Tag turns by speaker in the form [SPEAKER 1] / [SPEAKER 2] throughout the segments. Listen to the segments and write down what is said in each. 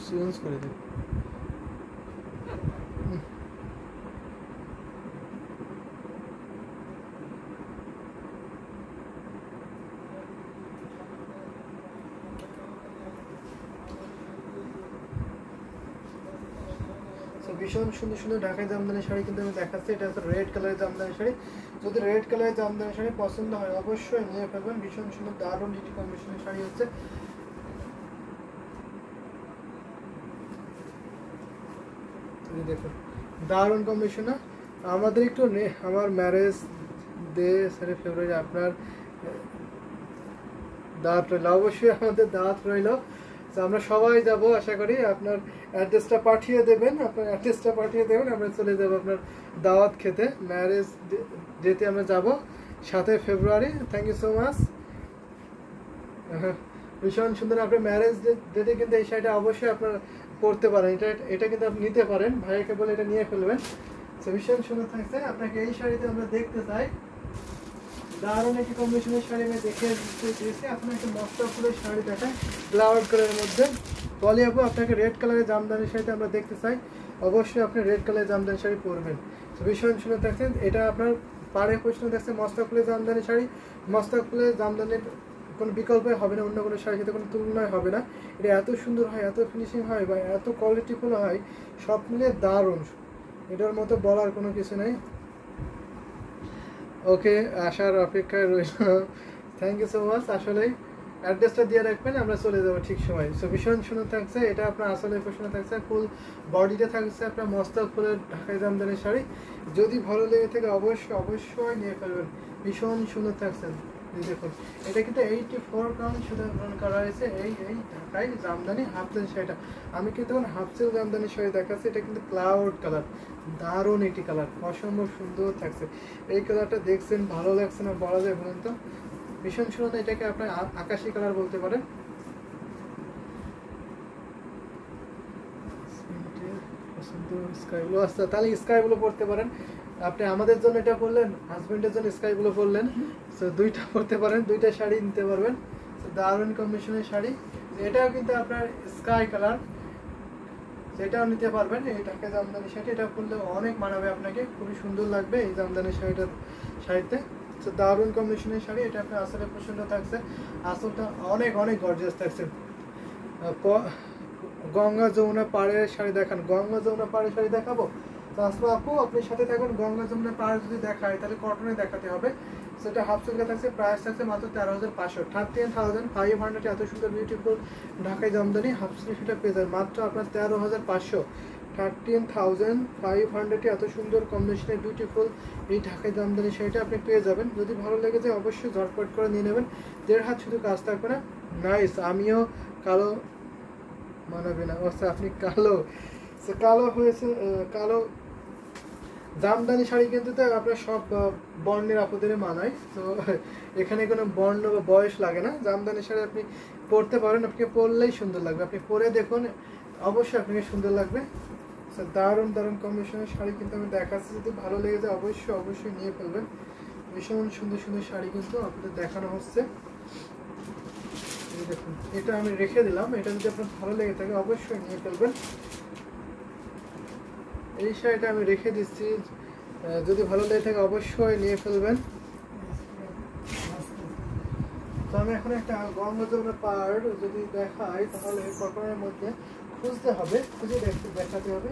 [SPEAKER 1] Change করে দেব। ভীষণ সুন্দর সুন্দর ঢাকাই জামদানি শাড়ি কিন্তু আমি দেখাচ্ছি। এটা হচ্ছে রেড কালারের জামদানি শাড়ি। যদি রেড কালারের জামদানি শাড়ি পছন্দ হয় অবশ্যই নিয়ে ফেলবেন। ভীষণ সুন্দর দারুণ ডিটি কম্বিনেশনের শাড়ি হচ্ছে। দেখুন দারুণ কম্বিনেশন না? আমাদের একটু আমার ম্যারেজ ডে ফেব্রুয়ারি আপনার দাওয়াত রইল, অবশ্যই আমাদের দাওয়াত রইল। তো আমরা সবাই যাব আশা করি। আপনার অ্যাড্রেসটা পাঠিয়ে দেবেন, আমরা চলে যাব আপনার দাওয়াত খেতে। ম্যারেজ ডেতে আমরা যাব 7 ফেব্রুয়ারি। Thank you so much. ভীষণ সুন্দর। আপনার ম্যারেজ ডেতে কিন্তু এই শাড়িটা অবশ্যই আপনার পরতে পারেন। এটা কিন্তু আপনি নিতে পারেন, ভাইয়াকে বলে এটা নিয়ে ফেলবেন। তো ভীষণ সুন্দর থাকছে। আপনাকে এই শাড়িতে আমরা দেখতে চাই। দারুণ একটি কম্বিনেশনের শাড়ি আমি দেখে দিয়েছি। আপনার একটা মস্তা ফুলের শাড়ি দেখায় ফ্লাওয়ার কালারের মধ্যে। বলি আপু আপনাকে রেড কালারের জামদানি শাড়িতে আমরা দেখতে চাই, অবশ্যই আপনি রেড কালারের জামদানি শাড়ি পরবেন। তো ভীষণ সুন্দর থাকছেন। এটা আপনার পাড়ে প্রশ্ন দেখছে মস্তা ফুলের জামদানি শাড়ি। মস্তা ফুলের জামদানির কোনো বিকল্পই হবে না, অন্য কোনো শাড়ির সাথে কোনো তুলনায় হবে না। এটা এত সুন্দর হয়, এত ফিনিশিং হয় বা এত কোয়ালিটিফুল হয়, সব মিলিয়ে দারুণ। এটার মতো বলার কোনো কিছু নেই। ওকে, আসার অপেক্ষায় রইল। Thank you so much. আসলেই অ্যাড্রেসটা দিয়ে রাখবেন, আমরা চলে যাবো ঠিক সময়। সো ভীষণ সুন্দর থাকছে। এটা আপনার আসলে প্রশ্ন থাকছে, ফুল বডিতে থাকছে আপনার মস্তা ফুলের ঢাকাই জামদানি শাড়ি। যদি ভালো লেগে থাকে অবশ্যই নিয়ে ফেলবেন। ভীষণ সুন্দর থাকছে। দেখুন এটা কিন্তু 84 কাউন্ট শুধু করা হয়েছে এই ঢাকাই জামদানি হাফ সিল্ক শাড়িটা। আমি কিন্তু হাফ সিল্ক জামদানি শাড়ি দেখাচ্ছি। এটা কিন্তু ক্লাউড কালার, দারুণ একটি কালার, অসম্ভব সুন্দর থাকছে। এই কালারটা দেখছেন, ভালো লাগছে না বলা যায় বলুন তো? ভীষণ সুন্দর। এটাকে আপনার আকাশি কালার বলতে পারেন। স্কাই ব্লু, আচ্ছা তাহলে স্কাই ব্লু পড়তে পারেন আপনি। আমাদের জন্য এটা পরলেন, হাজবেন্ডের জন্য স্কাই ব্লু পরলেন। সো দুইটা পরতে পারেন, দুইটা শাড়ি নিতে পারবেন। দারুণ কম্বিনেশনের শাড়ি। এটাও কিন্তু আপনার স্কাই কালার, সেটাও নিতে পারবেন। এই ঢাকাই জামদানি শাড়ি এটা পরলে অনেক মানাবে আপনাকে, খুবই সুন্দর লাগবে এই জামদানি শাড়িতে। তো দারুণ কম্বিনেশনের শাড়ি। এটা আপনার আসলে পছন্দ থাকছে। আসলটা অনেক গর্জিয়াস থাকছে। গঙ্গা যমুনা পাড়ের শাড়ি দেখান। গঙ্গা যমুনা পাড়ের শাড়ি দেখাবো? তো আসমা আপু আপনি সাথে থাকুন। গঙ্গা যমুনা পাড় যদি দেখায় তাহলে কটনে দেখাতে হবে। সেটা হাফ সিল্কে থাকছে, প্রাইস থাকছে মাত্র 13,500, 13,500। এত সুন্দর বিউটিফুল ঢাকাই জামদানি হাফ সিল্ক সেটা পেয়ে যাবেন মাত্র আপনার 13,500। 13,500 এত সুন্দর কম্বিনেশনের বিউটিফুল এই ঢাকাই জামদানি শাড়িটা আপনি পেয়ে যাবেন। যদি ভালো লেগে যায় অবশ্যই ঝটপট করে নিয়ে নেবেন। 1.5 হাত শুধু কাজ থাকবে না। নাইস। আমিও কালো মানাবে না, আচ্ছা আপনি কালো। কালো হয়েছে, কালো জামদানি শাড়ি কিন্তু তো আপনার সব বর্ণের আপুদের মানায়। তো এখানে কোনো বর্ণ বা বয়স লাগে না। জামদানি শাড়ি আপনি পরতে পারেন, আপনি পরলেই সুন্দর লাগবে। আপনি পরে দেখুন, অবশ্যই আপনাকে সুন্দর লাগবে। দারুণ কম্বিনেশনের শাড়ি কিন্তু আমি দেখাচ্ছি। যদি ভালো লেগে যায় অবশ্যই নিয়ে ফেলবেন। ভীষণ সুন্দর শাড়ি কিন্তু আপনাদের দেখানো হচ্ছে। দেখুন এটা আমি রেখে দিলাম। এটা যদি আপনার ভালো লেগে থাকে অবশ্যই নিয়ে ফেলবেন। এই শাড়িটা আমি রেখে দিচ্ছি, যদি ভালো লেগে থাকে অবশ্যই নিয়ে ফেলবেন। তো আমি এখন একটা গঙ্গা যমুনা পাড় যদি দেখাই তাহলে কটনের মধ্যে খুঁজতে হবে, খুঁজে দেখাতে হবে।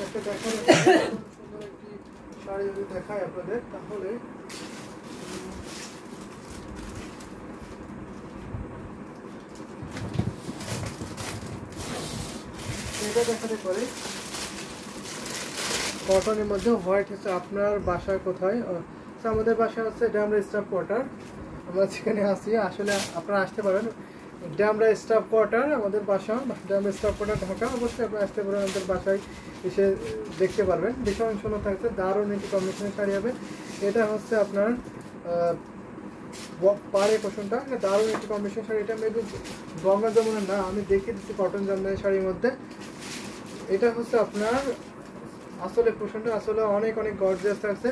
[SPEAKER 1] একটা দেখার সুন্দর একটি শাড়ি যদি দেখাই আপনাদের তাহলে এটা দেখাতে পারে। কটনের মধ্যে হোয়াইট হচ্ছে। আপনার বাসা কোথায়? আমাদের বাসা হচ্ছে ড্যামরা স্টাফ কোয়ার্টার। আমরা যেখানে আসি আসলে আপনারা আসতে পারেন। ড্যামরা স্টাফ কোয়ার্টার আমাদের বাসা, ড্যামরা স্টাফ কোয়ার্টার ঢাকা। অবশ্যই আপনারা আসতে পারেন, আমাদের বাসায় এসে দেখতে পারবেন। ভীষণ সুন্দর থাকছে, দারুণ একটি কম্বিনেশনের শাড়ি হবে। এটা হচ্ছে আপনার পাড়ে পোষণটা, দারুণ একটি কম্বিনেশন শাড়ি। এটা মেবি গঙ্গা যমুনা না, আমি দেখিয়ে দিচ্ছি কটন জামদানি শাড়ির মধ্যে। এটা হচ্ছে আপনার আসলে পোষণটা আসলে অনেক গর্জিয়াস থাকছে।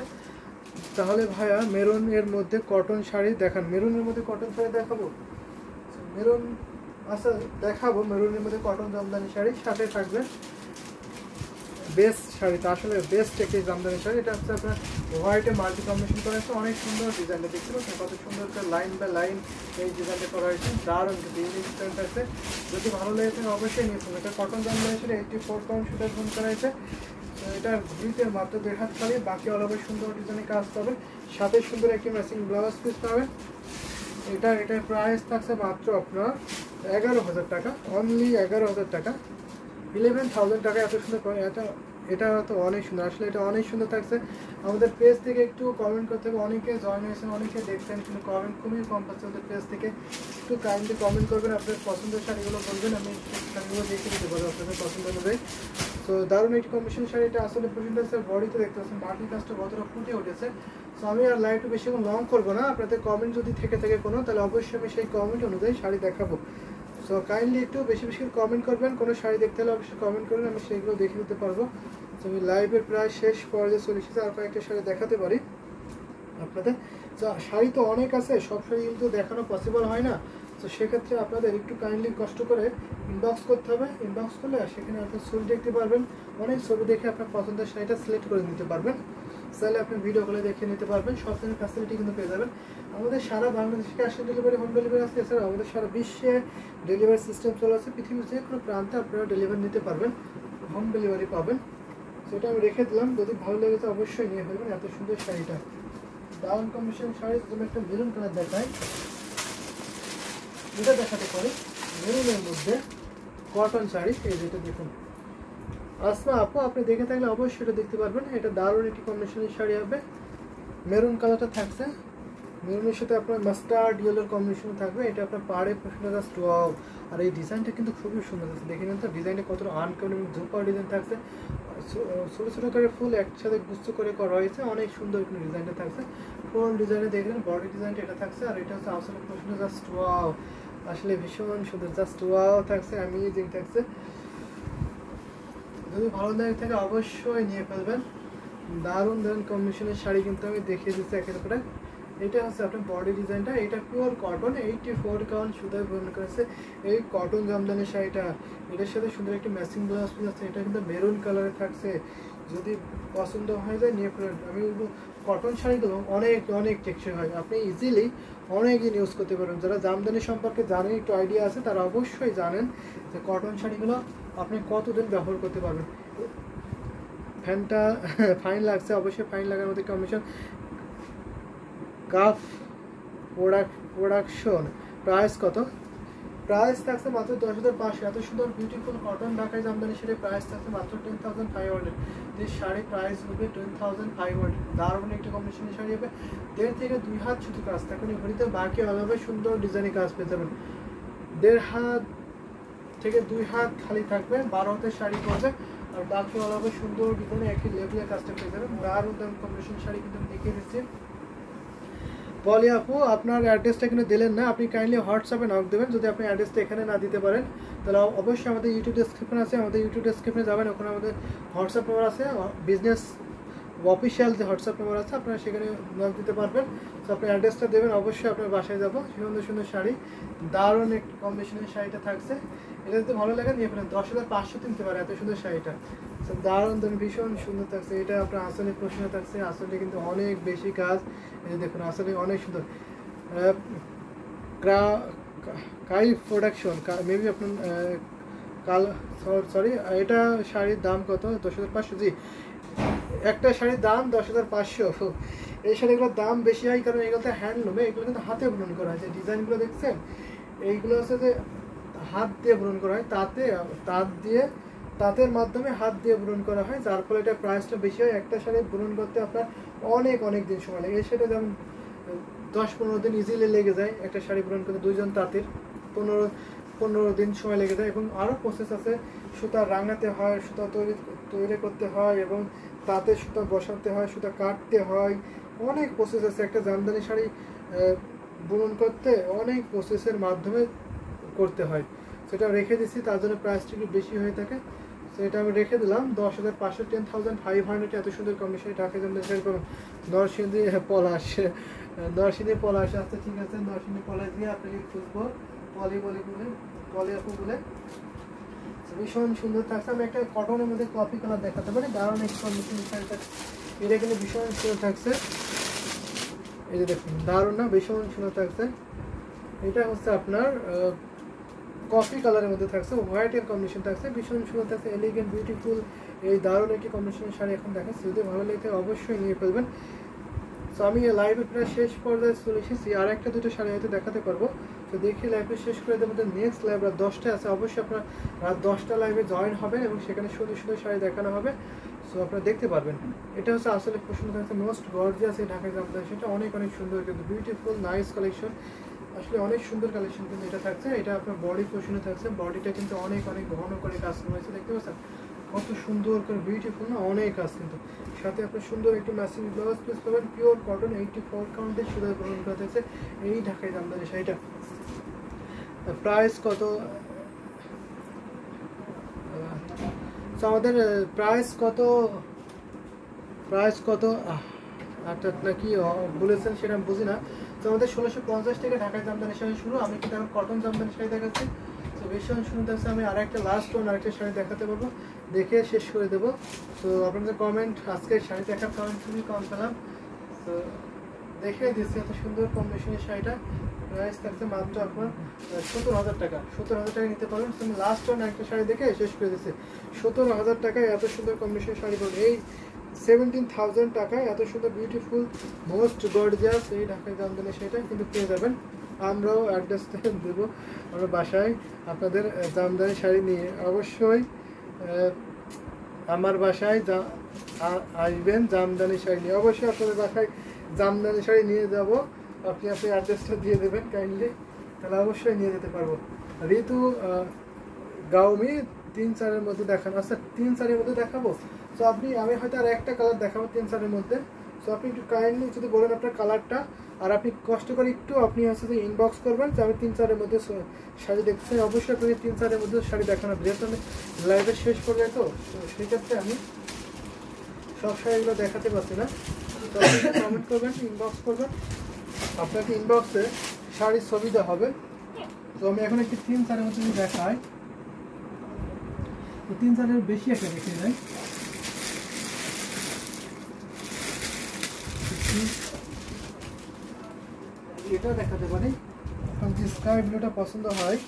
[SPEAKER 1] তাহলে ভাইয়া মেরুনের মধ্যে কটন শাড়ি দেখান। মেরুনের মধ্যে কটন শাড়ি দেখাবো, মেরুন আচ্ছা দেখাবো। মেরুনের মধ্যে কটন জামদানি শাড়ি, সাথে থাকবে বেস্ট শাড়িটা, আসলে বেস্ট একটি জামদানি শাড়ি। এটা হচ্ছে আপনার হোয়াইটে মাল্টি কম্বিনেশন করা হয়েছে, অনেক সুন্দর ডিজাইনটা দেখতে পাচ্ছেন, কত সুন্দর করে লাইন বাই লাইন এই ডিজাইনটা করা হয়েছে, দারুণ কিন্তু ইউনিক ডিজাইন আছে। যদি ভালো লেগে থাকে অবশ্যই নিয়ে ফেলুন। এটা কটন জামদানি শাড়ি, 84 কাউন্ট সুতার ফোন করা হয়েছে। তো এটার ঘুরিতে মাত্র 1.5 হাত খালি, বাকি অল ওভার সুন্দর ডিজাইনে কাজ পাবেন, সাথে সুন্দর একটি ম্যাচিং ব্লাউজ পিস পাবেন। এটার প্রাইস থাকছে মাত্র আপনার 11,000 টাকা, অনলি 11,000 টাকা, 11,000 টাকা। এত সুন্দর এটা তো অনেক সুন্দর, আসলে এটা অনেক সুন্দর থাকছে। আমাদের পেজ থেকে একটু কমেন্ট করতে হবে, অনেকে জয়েন হয়েছেন, অনেকে দেখছেন, কিন্তু কমেন্ট খুবই কম পাচ্ছে আমাদের পেজ থেকে। একটু কাইন্ডলি কমেন্ট করবেন, আপনার পছন্দের শাড়িগুলো বলবেন, আমি শাড়িগুলো দেখে দিতে পারবো আপনাদের পছন্দ অনুযায়ী। তো দারুণ একটি কম্বিনেশন শাড়ি। এটা আসলে প্রেজেন্টেশন বডিতে দেখতে পাচ্ছেন মাল্টি কাজটা কতটা ফুটে উঠেছে। সো আমি আর লাইভটা বেশিক্ষণ লং করবো না, আপনাদের কমেন্ট যদি থেকে থাকে কোনো, তাহলে অবশ্যই আমি সেই কমেন্ট অনুযায়ী শাড়ি দেখাবো। সো কাইন্ডলি একটু বেশি বেশি কমেন্ট করবেন, কোনো শাড়ি দেখতে হলে অবশ্যই কমেন্ট করবেন, আমি সেইগুলো দেখে দিতে পারবো। তো আমি লাইভের প্রায় শেষ পর্যায়ে চলে এসেছি, আর কয়েকটা শাড়ি দেখাতে পারি আপনাদের। তো শাড়ি তো অনেক আছে, সব শাড়ি কিন্তু দেখানো পসিবল হয় না। তো সেক্ষেত্রে আপনাদের একটু কাইন্ডলি কষ্ট করে ইনবক্স করতে হবে। ইনবক্স করলে সেখানে আপনি ছবি দেখতে পারবেন, অনেক ছবি দেখে আপনার পছন্দের শাড়িটা সিলেক্ট করে নিতে পারবেন। চাইলে আপনি ভিডিও কলে দেখে নিতে পারবেন, সব ধরনের ফ্যাসিলিটি কিন্তু পেয়ে যাবেন। আমাদের সারা বাংলাদেশে cash on delivery, home delivery আছে। এছাড়া আমাদের সারা বিশ্বে ডেলিভারি সিস্টেম চলে আছে, পৃথিবীর যে কোনো প্রান্তে আপনারা ডেলিভারি নিতে পারবেন, হোম ডেলিভারি পাবেন। সেটা আমি রেখে দিলাম, যদি ভালো লেগেছে অবশ্যই নিয়ে ফেলবেন। এত সুন্দর শাড়িটা, ডাউন কম্বিনেশন শাড়ির জন্য একটা মেরুন কালার দেখায়, এটা দেখাতে পারি। মেরুনের মধ্যে কটন শাড়ি, এই যেটা দেখুন আসমা আপু, আপনি দেখে থাকলে অবশ্যই এটা দেখতে পারবেন। এটা দারুণ একটি কম্বিনেশনের শাড়ি হবে, মেরুন কালারটা থাকছে, মেরুনের সাথে আপনার মাস্টার্ড ইয়েলোর কম্বিনেশন থাকবে। এটা আপনার পাড়ে প্রশ্ন জাস্ট ওয়াও। আর এই ডিজাইনটা কিন্তু খুবই সুন্দর আছে, দেখে নিন তো ডিজাইনটা কতটা আনকমন এবং ঝোপার ডিজাইন থাকছে, ছোটো ছোটো করে ফুল একসাথে গুচ্ছ করে করা হয়েছে, অনেক সুন্দর কিন্তু ডিজাইনটা থাকছে। ফুল ডিজাইনে দেখলেন, বডি ডিজাইনটা এটা থাকছে, আর এটা হচ্ছে আসলে প্রশ্ন জাস্ট ওয়াও, আসলে ভীষণ সুন্দর, জাস্ট ওয়াও থাকছে, অ্যামেজিং থাকছে। যদি ভালো লাগে থাকে অবশ্যই নিয়ে ফেলবেন। দারুণ দারুণ কম্বিনেশনের শাড়ি কিন্তু আমি দেখিয়ে দিচ্ছি একের পরে। এটা হচ্ছে আপনার বডি ডিজাইনটা, এটা পিওর কটন, 84 কাউন্ট সুতায় বর্ণ করেছে এই কটন জামদানি শাড়িটা। এটার সাথে সুন্দর একটি ম্যাচিং ব্লাউজ পিস আছে, এটা কিন্তু মেরুন কালারে থাকছে। যদি পছন্দ হয়ে যায় নিয়ে ফেলেন। আমি বলবো কটন শাড়িগুলো অনেক অনেক টেকসই হয়, আপনি ইজিলি অনেক দিন ইউজ করতে পারেন। যারা জামদানি সম্পর্কে জানেন, একটু আইডিয়া আছে, তারা অবশ্যই জানেন যে কটন শাড়িগুলো আপনি কতদিন ব্যবহার করতে পারবেন। ফ্যানটা ফাইন লাগছে, অবশ্যই ফাইন লাগার মধ্যে কমিশন। কাফ প্রোডাকশন, প্রাইস কত? প্রাইস থাকছে মাত্র 10,500। এত সুন্দর বিউটিফুল কটন ঢাকায় জামদানি শাড়ির প্রাইস থাকছে মাত্র 10,500। যে শাড়ির প্রাইস হবে 10,500। দারুণ একটি কম্বিনেশনের শাড়ি হবে, 1.5 থেকে 2 হাত শুধু কাজ থাকবে ঘড়িতে, বাকি আলাদা সুন্দর ডিজাইনের কাজ পেয়ে যাবেন। 1.5 হাত থেকে 2 হাত খালি থাকবে, 12 হাতের শাড়ি পরবে, আর বাকি আলাদা সুন্দর ডিজাইনে একই লেভেলের কাজটা পেয়ে যাবেন। দারুণ দারুণ কম্বিনেশন শাড়ি কিন্তু আমি দেখিয়ে দিচ্ছি। বলি আপু, আপনার অ্যাড্রেসটা কিন্তু দিলেন না, আপনি কাইন্ডলি হোয়াটসঅ্যাপে নক দেবেন। যদি আপনি অ্যাড্রেসটা এখানে না দিতে পারেন, তাহলে অবশ্যই আমাদের ইউটিউব ডেসক্রিপশন আছে, আমাদের ইউটিউব ডেসক্রিপশনে যাবেন, ওখানে আমাদের হোয়াটসঅ্যাপ নাম্বার আছে, বিজনেস অফিসিয়াল যে হোয়াটসঅ্যাপ নাম্বার আছে, আপনারা সেখানে নক দিতে পারবেন। তো আপনি অ্যাড্রেসটা দেবেন, অবশ্যই আপনার বাসায় যাবো। সুন্দর সুন্দর শাড়ি, দারুণ একটি কম্বিনেশনের শাড়িটা থাকছে। এটা যদি ভালো লাগে নিয়ে ফেলেন, 10,500 কিনতে পারে এত সুন্দর শাড়িটা। দারুণ দারুণ ভীষণ সুন্দর থাকছে। এটা আপনার আসলে প্রশ্ন থাকছে, আসলে কিন্তু অনেক বেশি কাজ। এই দেখুন আসলে অনেক সুন্দর। কাই প্রোডাকশন, মেবি আপনার সরি, এটা শাড়ির দাম কত? 10,500। জি, একটা শাড়ির দাম 10,500। এই শাড়িগুলোর দাম বেশি হয় কারণ এগুলোতে হ্যান্ডলুমে, এগুলো কিন্তু হাতে বুনন করা হয়। যে ডিজাইনগুলো দেখছেন, এইগুলো হচ্ছে যে হাত দিয়ে বুনন করা হয়, তাঁতের মাধ্যমে হাত দিয়ে বুনন করা হয়, যার ফলে এটা প্রাইসটা বেশি হয়। একটা শাড়ি বুনন করতে আপনার অনেক অনেক দিন সময় লাগে। এই শাড়িটা যেমন 10-15 দিন ইজিলি লেগে যায়, একটা শাড়ি বুনন করতে 2 জন তাঁতের 15 দিন সময় লেগে যায়। এবং আরও প্রসেস আছে, সুতা রাঙাতে হয়, সুতা তৈরি করতে হয়, এবং তাতে সুতা বসাতে হয়, সুতা কাটতে হয়, অনেক প্রসেস আছে। একটা জামদানি শাড়ি বুনন করতে অনেক প্রসেসের মাধ্যমে করতে হয়। সেটা রেখে দিচ্ছি, তার জন্য প্রাইসটা একটু বেশি হয়ে থাকে। তো এটা আমি রেখে দিলাম 10,500 10,500 এত সুন্দর কম্বিনেশন ঢাকাই জামদানি শাড়ি পাবেন। নরসিংদী পলাশ, নরসিংদী পলাশ, আচ্ছা ঠিক আছে, নরসিংদী পলাশ দিয়ে আপনাকে খুঁজবো পলি বলে আপু বলে। ভীষণ সুন্দর থাকছে। আমি একটা কটনের মধ্যে কফি কালার দেখাতে পারি, দারুণ একটা কম্বিনেশন শাড়িটা, এটা কিন্তু ভীষণ সুন্দর থাকছে। এই যে দেখুন দারুণ না, ভীষণ সুন্দর থাকছে। এটা হচ্ছে আপনার কফি কালারের মধ্যে থাকছে, হোয়াইটের কম্বিনেশন থাকছে, ভীষণ সুন্দর থাকছে, এলিগেন্ট বিউটিফুল এই দারুণ একটি কম্বিনেশনের শাড়ি এখন দেখাচ্ছি। যদি ভালো লাগে অবশ্যই নিয়ে ফেলবেন। তো আমি লাইভে প্রায় শেষ পর্যায়ে চলে এসেছি, আর একটা দুটো শাড়ি হয়তো দেখাতে পারবো। তো দেখি লাইভে শেষ করে দেবো। নেক্সট লাইভ রাত 10টায় আছে, অবশ্যই আপনার রাত 10টা লাইভে জয়েন হবেন এবং সেখানে সুন্দর সুন্দর শাড়ি দেখানো হবে। সো আপনারা দেখতে পারবেন। এটা হচ্ছে আসলে প্রশ্ন থাকছে মোস্ট গর্জিয়াস এই ঢাকাই জামদানি, সেটা অনেক অনেক সুন্দর কিন্তু বিউটিফুল নাইস কালেকশন, আসলে অনেক সুন্দর কালেকশন কিন্তু এটা থাকছে। এটা আপনার বডি পোর্শনে থাকছে, বডিটা কিন্তু অনেক অনেক ঘন করে কাজ করা হয়েছে, দেখতে পাচ্ছেন কত সুন্দর করে বিউটিফুল না, অনেক কাজ কিন্তু। সাথে আপনার সুন্দর একটি ম্যাচিং ব্লাউজ পিস পাবেন, পিওর কটন 84 কাউন্টের সুতায় গ্রহণ করা থাকছে এই ঢাকাই জামদানি শাড়িটা। প্রাইস কত? আমাদের প্রাইস কত আচ্ছা নাকি বলেছেন সেটা আমি বুঝি না। তো আমাদের 1650 টাকা ঢাকাই জামদানি শাড়ি শুরু। আমি কিন্তু এখন কটন জামদানি শাড়ি দেখাচ্ছি। তো ভীষণ সুন্দর আছে। আমি আরেকটা লাস্ট ওয়ান আরেকটা শাড়ি দেখাতে পারবো, দেখে শেষ করে দেবো। তো আপনাদের কমেন্ট, আজকে শাড়ি দেখার কমেন্ট খুবই কম পেলাম, তো দেখে দিচ্ছি এত সুন্দর কম্বিনেশনের শাড়িটা। প্রাইস থাকছে মাত্র আপনার 17,000 টাকা। 17,000 টাকা নিতে পারবেন। আমি লাস্ট ওয়ান একটা শাড়ি দেখে শেষ করে দিচ্ছি। 17,000 টাকায় এত সুন্দর কম্বিনেশনের শাড়ি পাবেন। এই 17,000 টাকায় এত সুন্দর বিউটিফুল মোস্ট গর্জিয়াস এই ঢাকাই জামদানি শাড়িটা কিন্তু পেয়ে যাবেন। আমরাও অ্যাড্রেসটা দেবো আমরা বাসায় আপনাদের জামদানি শাড়ি নিয়ে। অবশ্যই আমার বাসায় আসবেন জামদানি শাড়ি নিয়ে, অবশ্যই আপনাদের বাসায় জামদানি শাড়ি নিয়ে যাব। আপনি অ্যাড্রেসটা দিয়ে দেবেন কাইন্ডলি, তাহলে অবশ্যই নিয়ে যেতে পারবো। ঋতু গাউমি 3-4-এর মধ্যে দেখানো, আচ্ছা 3-4-এর মধ্যে দেখাবো। তো আমি হয়তো আর একটা কালার দেখাবো 3-4-এর মধ্যে। সো আপনি একটু কাইন্ডলি যদি বলেন আপনার কালারটা, আর আপনি কষ্ট করে একটু আপনি হচ্ছে যে ইনবক্স করবেন যে আমি 3-4-এর মধ্যে শাড়ি দেখতে, অবশ্যই আপনাকে 3-4-এর মধ্যে শাড়ি দেখানো, যেহেতু আমি লাইভে শেষ করবে। তো সেই ক্ষেত্রে আমি সব শাড়িগুলো দেখাতে পারছি না। তো আপনি কমেন্ট করবেন, ইনবক্স করবেন, আপনাকে ইনবক্সে শাড়ির ছবি দেওয়া হবে। তো আমি এখন একটি 3-4-এর মধ্যে দেখাই, 3-4-এর বেশি একটা দেখে যাই। এটা দেখাতে পারি, এখন যে স্কাই ব্লুটা পছন্দ হয়,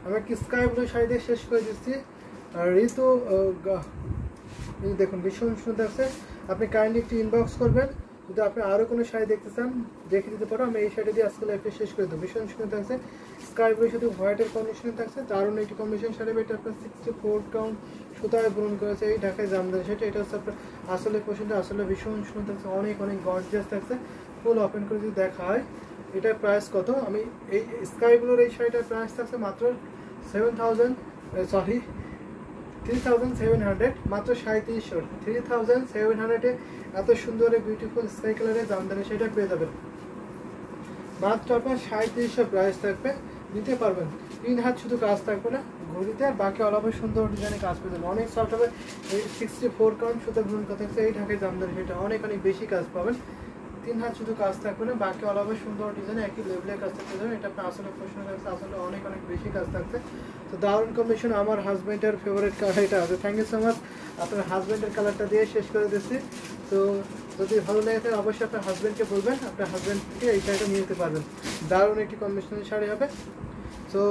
[SPEAKER 1] আমি একটি স্কাই ব্লু শাড়ি দিয়ে শেষ করে দিচ্ছি। আর ঋতু দেখুন ভীষণ সুন্দর আছে। আপনি কাইন্ডলি একটু ইনবক্স করবেন, যদি আপনি আরও কোনো শাড়ি দেখতে চান দেখে দিতে পারো। আমি এই শাড়ি দিয়ে আজকে লাইফে শেষ করে দেবো। ভীষণ সুন্দর থাকছে, স্কাই ব্লু শুধু হোয়াইটের কম্বিনেশন থাকছে, দারুণ একটি কম্বিনেশন শাড়ি। এটা আপনার 64 কাউন্ট সুতায় পূরণ করেছে এই ঢাকায় জামদানি সেটা। এটা হচ্ছে আপনার আসলে পছন্দ, আসলে ভীষণ সুন্দর থাকছে, অনেক অনেক গর্জিয়াস থাকছে। ফুল ওপেন করে যদি দেখা হয় এটার প্রাইস কত, আমি এই স্কাই ব্লুর এই শাড়িটার প্রাইস থাকছে মাত্র 3,700, মাত্র 3700। 3,700-এ এত সুন্দর বিউটিফুল স্কাই কালারের জামদানি সেটা পেয়ে যাবেন। মাত্র আপনার 3700 প্রাইস থাকবে, নিতে পারবেন। 3 হাত শুধু কাজ থাকবে না ঘড়িতে, আর বাকি অলাভে সুন্দর ডিজাইনে কাজ পেয়ে যাবেন। অনেক সফট হবে, এই 64 কাউন্ট সুতো গ্রহণ করতে থাকছে এই ঢাকায় জামদানি সেটা, অনেক অনেক বেশি কাজ পাবেন। 3 হাত শুধু কাজ থাকবে না, বাকি অলাভে সুন্দর ডিজাইনে একই লেভেলের কাজ থাকতে যাবেন। এটা আপনার আসলে প্রশ্ন থাকছে, আসলে অনেক অনেক বেশি কাজ থাকছে। তো দারুণ কম্বিনেশন। আমার হাজব্যান্ডের ফেভারিট কালার এটা আছে। Thank you so much. আপনার হাজব্যান্ডের কালারটা দিয়ে শেষ করে দিচ্ছি। তো যদি ভালো লাগে থাকে অবশ্যই আপনার হাজব্যান্ডকে বলবেন, আপনার হাজব্যান্ডকে এই শাড়িটা নিয়ে যেতে পারবেন। দারুণ একটি কম্বিনেশনের শাড়ি হবে। তো